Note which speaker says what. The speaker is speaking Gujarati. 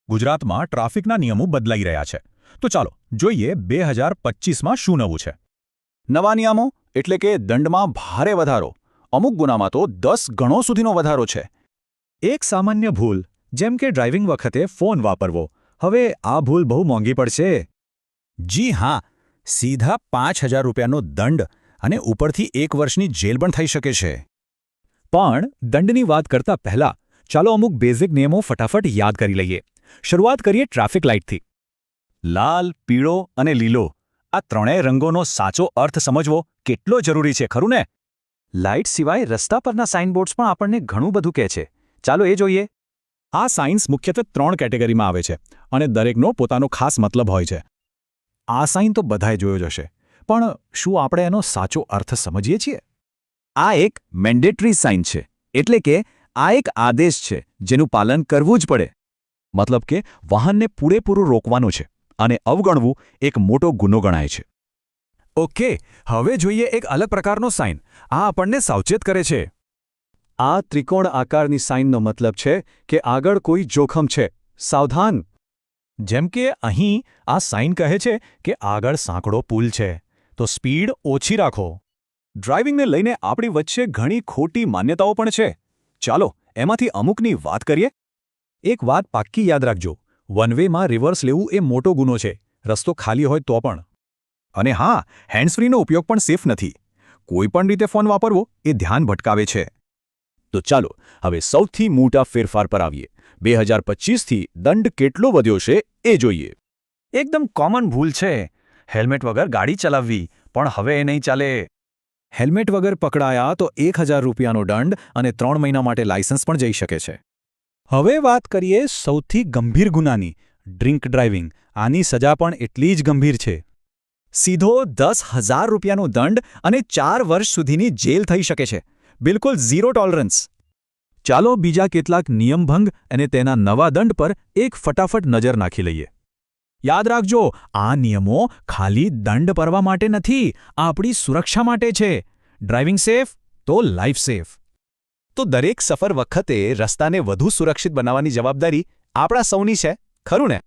Speaker 1: ગુજરાતમાં ટ્રાફિકના નિયમો બદલાઈ રહ્યા છે. તો ચાલો જોઈએ 2025માં શું નવું છે.
Speaker 2: નવા નિયમો એટલે કે દંડમાં ભારે વધારો. અમુક ગુનામાં તો 10 ગણો સુધીનો વધારો છે.
Speaker 3: એક સામાન્ય ભૂલ, જેમ કે ડ્રાઇવિંગ વખતે ફોન વાપરવો, હવે આ ભૂલ બહુ મોંઘી પડશે.
Speaker 1: જી હા, સીધા 5,000 રૂપિયાનો દંડ અને ઉપરથી 1 વર્ષની જેલ પણ થઈ શકે છે.
Speaker 3: પણ દંડની વાત કરતા પહેલા ચાલો અમુક બેઝિક નિયમો ફટાફટ યાદ કરી લઈએ. શરૂઆત કરીએ ટ્રાફિક લાઇટથી.
Speaker 2: લાલ, પીળો અને લીલો આ ત્રણેય રંગોનો સાચો અર્થ સમજવો કેટલો જરૂરી છે, ખરું ને? લાઇટ સિવાય રસ્તા પરના સાઇનબોર્ડ્સ પણ આપણને ઘણું બધું કહે છે. ચાલો એ જોઈએ.
Speaker 1: આ સાઇન્સ મુખ્યત્વે 3 કેટેગરીમાં આવે છે અને દરેકનો પોતાનો ખાસ મતલબ હોય છે.
Speaker 3: આ સાઇન તો બધાએ જોયો જ હશે, પણ શું આપણે એનો સાચો અર્થ સમજીએ છીએ?
Speaker 2: આ એક મેન્ડેટરી સાઇન છે, એટલે કે આ એક આદેશ છે જેનું પાલન કરવું જ પડે.
Speaker 3: મતલબ કે વાહનને પૂરેપૂરું રોકવાનું છે અને અવગણવું એક મોટો ગુનો ગણાય છે. ઓકે, હવે જોઈએ એક અલગ પ્રકારનો સાઇન. આ આપણને સાવચેત કરે છે.
Speaker 2: આ ત્રિકોણ આકારની સાઇનનો મતલબ છે કે આગળ કોઈ જોખમ છે, સાવધાન.
Speaker 3: જેમ કે અહીં આ સાઇન કહે છે કે આગળ સાંકડો પુલ છે, તો સ્પીડ ઓછી રાખો.
Speaker 2: ડ્રાઇવિંગને લઈને આપણી વચ્ચે ઘણી ખોટી માન્યતાઓ પણ છે. ચાલો એમાંથી અમુકની વાત કરીએ.
Speaker 3: એક વાત પાક્કી યાદ રાખજો, વન વેમાં રિવર્સ લેવું એ મોટો ગુનો છે, રસ્તો ખાલી હોય તો પણ.
Speaker 1: અને હા, હેન્ડ્સફ્રીનો ઉપયોગ પણ સેફ નથી. કોઈ પણ રીતે ફોન વાપરવો એ ધ્યાન ભટકાવે છે.
Speaker 2: તો ચાલો હવે સૌથી મોટા ફેરફાર પર આવીએ. 2025થી દંડ કેટલો વધ્યો છે એ જોઈએ.
Speaker 3: એકદમ કોમન ભૂલ છે, હેલ્મેટ વગર ગાડી ચલાવવી, પણ હવે એ નહીં ચાલે. હેલ્મેટ વગર પકડાયા તો 1,000 રૂપિયાનો દંડ અને 3 મહિના માટે લાયસન્સ પણ જઈ શકે છે. હવે વાત કરીએ સૌથી ગંભીર ગુનાની, ડ્રિંક ડ્રાઇવિંગ. આની સજા પણ એટલી જ ગંભીર છે. સીધો 10,000 રૂપિયાનો દંડ અને 4 વર્ષ સુધીની જેલ થઈ શકે છે. બિલકુલ ઝીરો ટોલરન્સ. ચાલો બીજા કેટલાક નિયમભંગ અને તેના નવા દંડ પર એક ફટાફટ નજર નાખી લઈએ. યાદ રાખજો, આ નિયમો ખાલી દંડ ભરવા માટે નથી, આપણી સુરક્ષા માટે છે. ડ્રાઇવિંગ સેફ તો લાઈફ સેફ.
Speaker 2: તો દરેક સફર વખતે રસ્તાને વધુ સુરક્ષિત બનાવવાની જવાબદારી આપણા સૌની છે, ખરું ને?